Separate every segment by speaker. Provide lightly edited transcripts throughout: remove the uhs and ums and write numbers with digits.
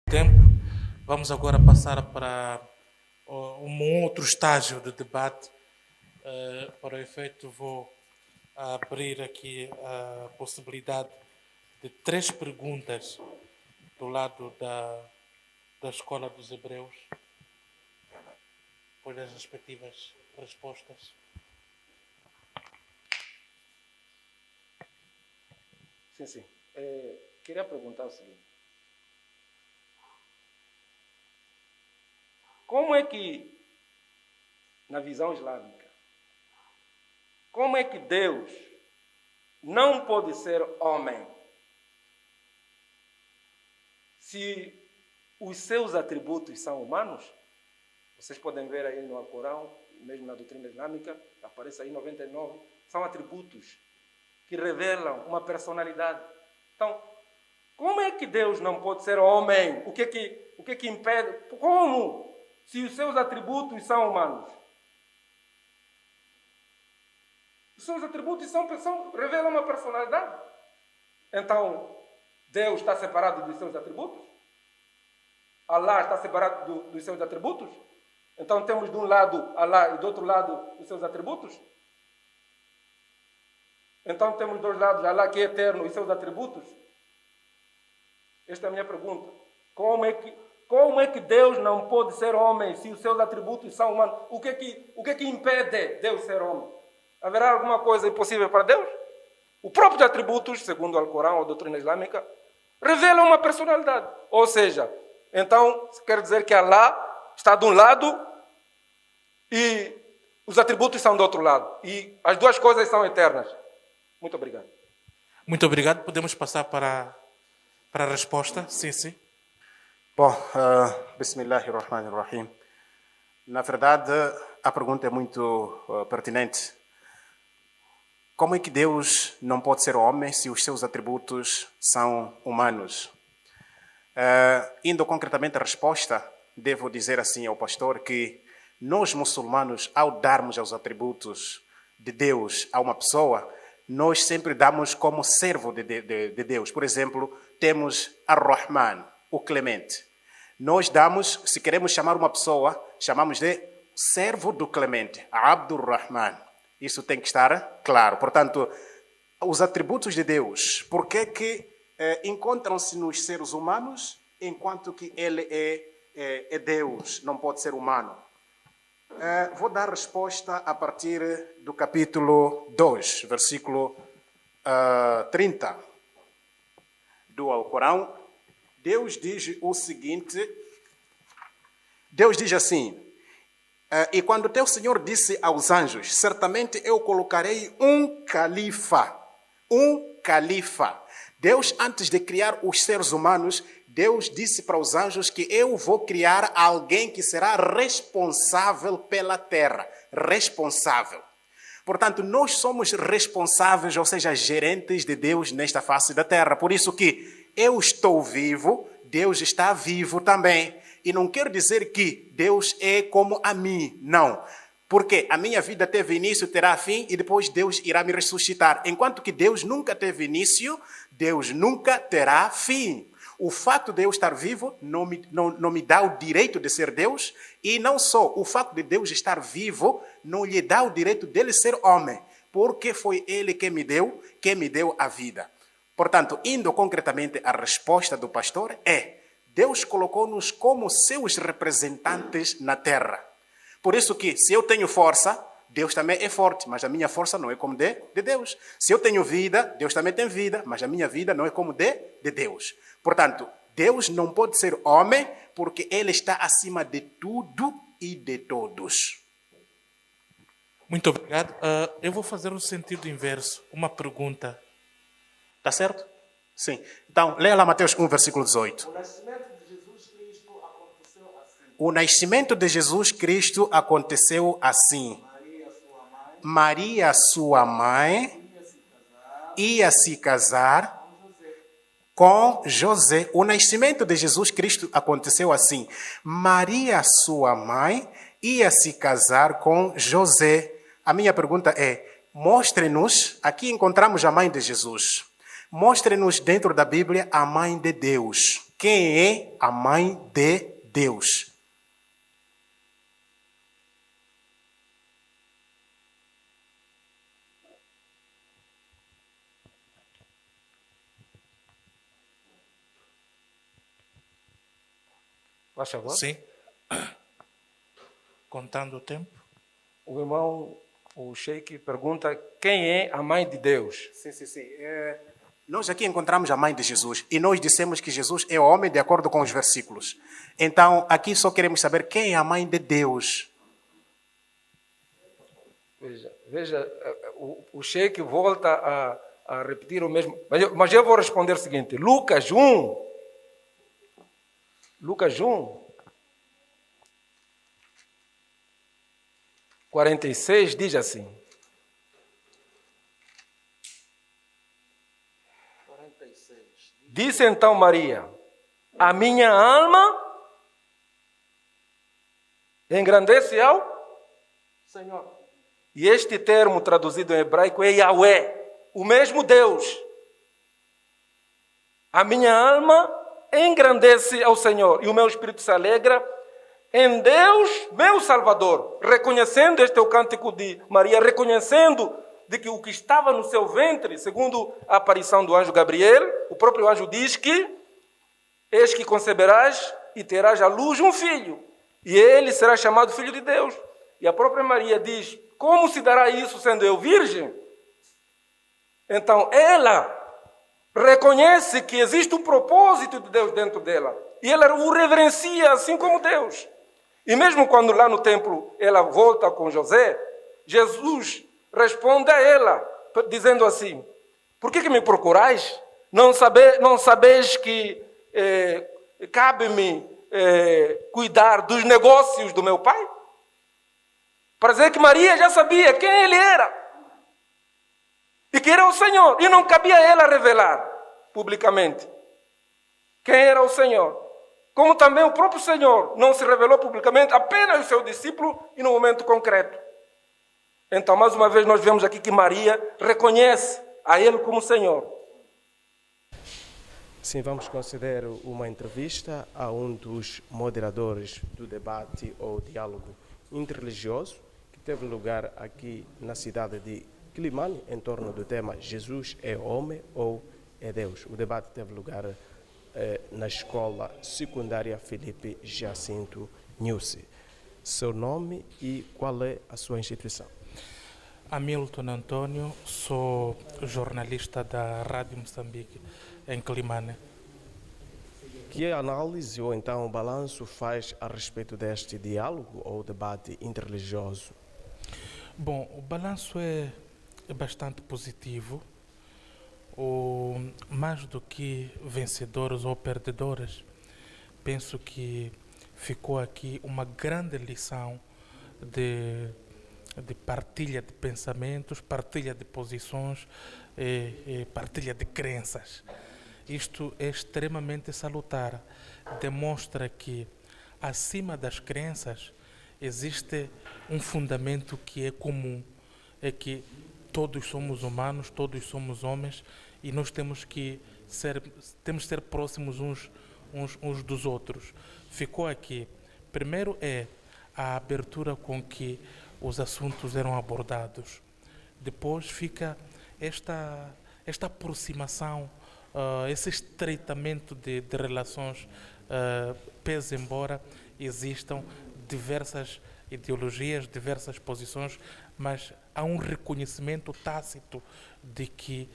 Speaker 1: tempo. Vamos agora passar para um outro estágio de debate. Para o efeito, vou abrir aqui a possibilidade de 3 perguntas do lado da Escola dos Hebreus, por as respectivas respostas.
Speaker 2: Sim. Queria perguntar o seguinte. Como é que, na visão islâmica, como é que Deus não pode ser homem se os seus atributos são humanos? Vocês podem ver aí no Alcorão, mesmo na doutrina islâmica, aparece aí 99, são atributos que revelam uma personalidade. Então, como é que Deus não pode ser homem? O que é que impede? Como? Se os seus atributos são humanos. Os seus atributos revelam uma personalidade. Então, Deus está separado dos seus atributos? Allah está separado dos seus atributos? Então temos de um lado Allah e do outro lado os seus atributos? Então temos dois lados, Allah que é eterno e seus atributos? Esta é a minha pergunta. Como é que Deus não pode ser homem se os seus atributos são humanos? O que é que impede Deus ser homem? Haverá alguma coisa impossível para Deus? Os próprios atributos, segundo o Alcorão ou a doutrina islâmica, revelam uma personalidade. Ou seja, então quer dizer que Allah está de um lado e os atributos são do outro lado. E as duas coisas são eternas. Muito obrigado.
Speaker 1: Muito obrigado. Podemos passar para a resposta? Sim.
Speaker 3: Bom, Bismillahirrahmanirrahim. Na verdade, a pergunta é muito pertinente. Como é que Deus não pode ser homem se os seus atributos são humanos? Indo concretamente à resposta, devo dizer assim ao pastor que nós muçulmanos, ao darmos os atributos de Deus a uma pessoa, nós sempre damos como servo de Deus. Por exemplo, temos Ar-Rahman, o Clemente. Nós damos, se queremos chamar uma pessoa, chamamos de servo do Clemente, Abdur Rahman. Isso tem que estar claro. Portanto, os atributos de Deus, por que encontram-se nos seres humanos, enquanto que Ele é Deus, não pode ser humano? Vou dar resposta a partir do capítulo 2, versículo 30 do Alcorão. Deus diz o seguinte, Deus diz assim: e quando teu Senhor disse aos anjos, certamente eu colocarei um califa. Deus, antes de criar os seres humanos, Deus disse para os anjos que eu vou criar alguém que será responsável pela terra. Responsável. Portanto, nós somos responsáveis, ou seja, gerentes de Deus nesta face da terra. Por isso que eu estou vivo, Deus está vivo também. E não quer dizer que Deus é como a mim, não. Porque a minha vida teve início, terá fim e depois Deus irá me ressuscitar. Enquanto que Deus nunca teve início, Deus nunca terá fim. O fato de eu estar vivo não me dá o direito de ser Deus, e não só o fato de Deus estar vivo não lhe dá o direito dele ser homem, porque foi ele que me deu a vida. Portanto, indo concretamente à resposta do pastor, Deus colocou-nos como seus representantes na terra. Por isso que, se eu tenho força, Deus também é forte, mas a minha força não é como de Deus. Se eu tenho vida, Deus também tem vida, mas a minha vida não é como de Deus. Portanto, Deus não pode ser homem porque Ele está acima de tudo e de todos.
Speaker 1: Muito obrigado. Eu vou fazer no sentido inverso, uma pergunta. Está certo?
Speaker 3: Sim. Então, leia lá Mateus 1, versículo 18. O nascimento de Jesus Cristo aconteceu assim. Maria, sua mãe, ia se casar com José. O nascimento de Jesus Cristo aconteceu assim. Maria, sua mãe, ia se casar com José. A minha pergunta é, mostre-nos, aqui encontramos a mãe de Jesus. Mostre-nos dentro da Bíblia a mãe de Deus. quem é a mãe de Deus?
Speaker 2: Faz favor.
Speaker 1: Sim. Contando o tempo.
Speaker 2: O irmão, o Sheik, pergunta quem é a mãe de Deus.
Speaker 3: Sim. Nós aqui encontramos a mãe de Jesus e nós dissemos que Jesus é homem de acordo com os versículos. Então, aqui só queremos saber quem é a mãe de Deus.
Speaker 2: Veja, o Sheik volta a repetir o mesmo. Mas eu vou responder o seguinte: Lucas 1, 46 diz assim.
Speaker 3: 46.
Speaker 2: Disse então Maria: a minha alma engrandece ao
Speaker 3: Senhor.
Speaker 2: E este termo traduzido em hebraico é Yahweh, o mesmo Deus. A minha alma engrandece ao Senhor e o meu espírito se alegra em Deus, meu Salvador. Reconhecendo, este é o cântico de Maria, reconhecendo de que o que estava no seu ventre, segundo a aparição do anjo Gabriel, o próprio anjo diz que eis que conceberás e terás à luz um filho, e ele será chamado Filho de Deus. E a própria Maria diz: como se dará isso sendo eu virgem? Então ela reconhece que existe um propósito de Deus dentro dela, e ela o reverencia assim como Deus. E mesmo quando lá no templo ela volta com José, Jesus responde a ela, dizendo assim: por que me procurais? Não sabeis que cabe-me cuidar dos negócios do meu pai? Para dizer que Maria já sabia quem ele era e que era o Senhor, e não cabia a ela revelar publicamente quem era o Senhor. Como também o próprio Senhor não se revelou publicamente, apenas o seu discípulo e no momento concreto. Então, mais uma vez, nós vemos aqui que Maria reconhece a Ele como Senhor.
Speaker 4: Sim, vamos considerar uma entrevista a um dos moderadores do debate ou diálogo interreligioso que teve lugar aqui na cidade de Quilimane em torno do tema Jesus é homem ou é Deus. O debate teve lugar na escola secundária Felipe Jacinto Nhusi. Seu nome e qual é a sua instituição?
Speaker 1: Hamilton Antônio, sou jornalista da Rádio Moçambique em Quilimane.
Speaker 4: Que análise ou então balanço faz a respeito deste diálogo ou debate interreligioso?
Speaker 1: Bom, o balanço é bastante positivo. Mais do que vencedores ou perdedores, penso que ficou aqui uma grande lição de partilha de pensamentos, partilha de posições e partilha de crenças. Isto é extremamente salutar. Demonstra que, acima das crenças, existe um fundamento que é comum. É que todos somos humanos, todos somos homens e nós temos que ser próximos uns dos outros. Ficou aqui. Primeiro é a abertura com que os assuntos eram abordados. Depois fica esta aproximação, esse estreitamento de relações, pese embora existam diversas ideologias, diversas posições, mas há um reconhecimento tácito de que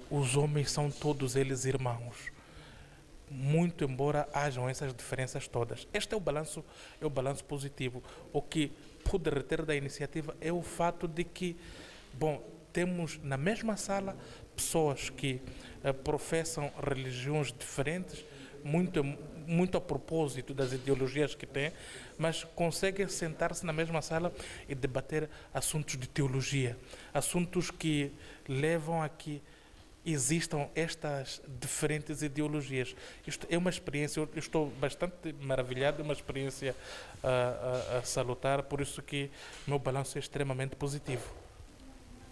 Speaker 1: os homens são todos eles irmãos, muito embora hajam essas diferenças todas. Este é o balanço positivo. O que pude reter da iniciativa é o fato de que, temos na mesma sala pessoas que professam religiões diferentes, muito a propósito das ideologias que têm, mas conseguem sentar-se na mesma sala e debater assuntos de teologia, assuntos que levam a que existam estas diferentes ideologias. Isto é uma experiência, eu estou bastante maravilhado, é uma experiência a salutar, por isso que o meu balanço é extremamente positivo.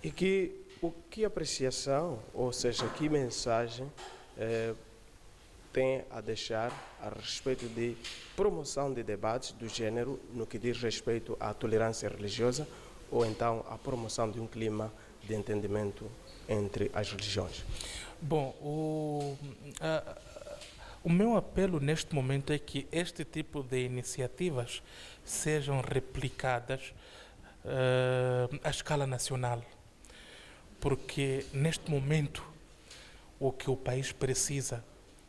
Speaker 4: E que apreciação, ou seja, que mensagem tem a deixar a respeito de promoção de debates do género no que diz respeito à tolerância religiosa ou então à promoção de um clima de entendimento entre as religiões?
Speaker 1: Bom, o meu apelo neste momento é que este tipo de iniciativas sejam replicadas à escala nacional, porque neste momento o que o país precisa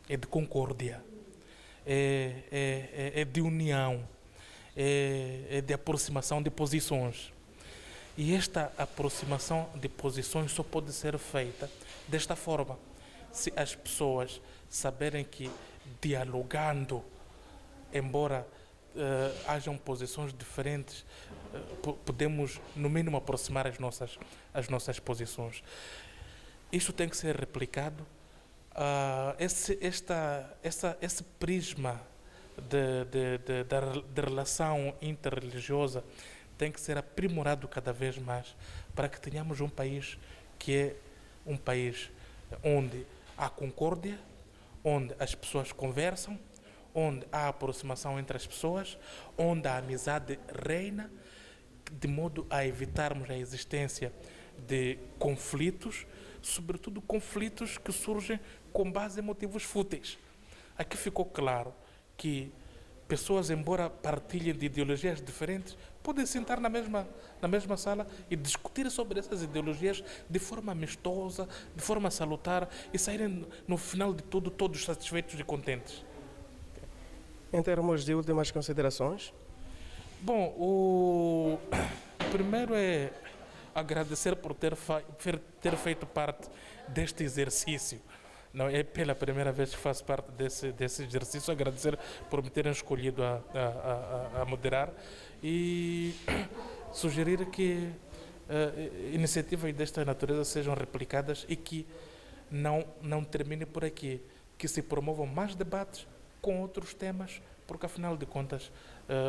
Speaker 1: é de concórdia, é de união, é de aproximação de posições. E esta aproximação de posições só pode ser feita desta forma, se as pessoas saberem que dialogando, embora hajam posições diferentes, podemos no mínimo aproximar as nossas posições. Isto tem que ser replicado. Esse prisma de relação interreligiosa tem que ser aprimorado cada vez mais para que tenhamos um país que é um país onde há concórdia, onde as pessoas conversam, onde há aproximação entre as pessoas, onde a amizade reina, de modo a evitarmos a existência de conflitos, sobretudo conflitos que surgem com base em motivos fúteis. Aqui ficou claro que pessoas, embora partilhem de ideologias diferentes, podem sentar na mesma sala e discutir sobre essas ideologias de forma amistosa, de forma salutar e saírem, no final de tudo, todos satisfeitos e contentes.
Speaker 4: Em termos de últimas considerações?
Speaker 1: Bom, o primeiro é agradecer por ter feito parte deste exercício. Não é pela primeira vez que faço parte desse exercício. Agradecer por me terem escolhido a moderar e sugerir que iniciativas desta natureza sejam replicadas e que não termine por aqui, que se promovam mais debates com outros temas, porque afinal de contas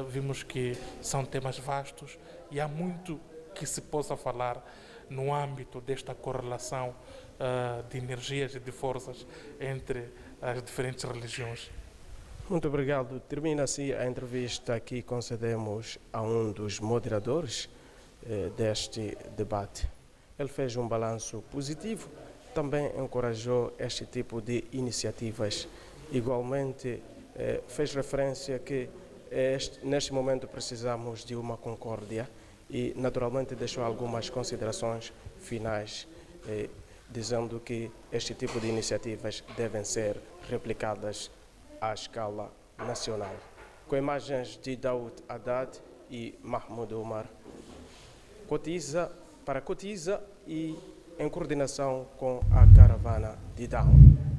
Speaker 1: vimos que são temas vastos e há muito que se possa falar no âmbito desta correlação de energias e de forças entre as diferentes religiões.
Speaker 4: Muito obrigado. Termina-se a entrevista que concedemos a um dos moderadores deste debate. Ele fez um balanço positivo, também encorajou este tipo de iniciativas. Igualmente, fez referência que neste momento precisamos de uma concórdia e, naturalmente, deixou algumas considerações finais, dizendo que este tipo de iniciativas devem ser replicadas à escala nacional. Com imagens de Daoud Haddad e Mahmoud Omar, Cotiza e em coordenação com a caravana de Down.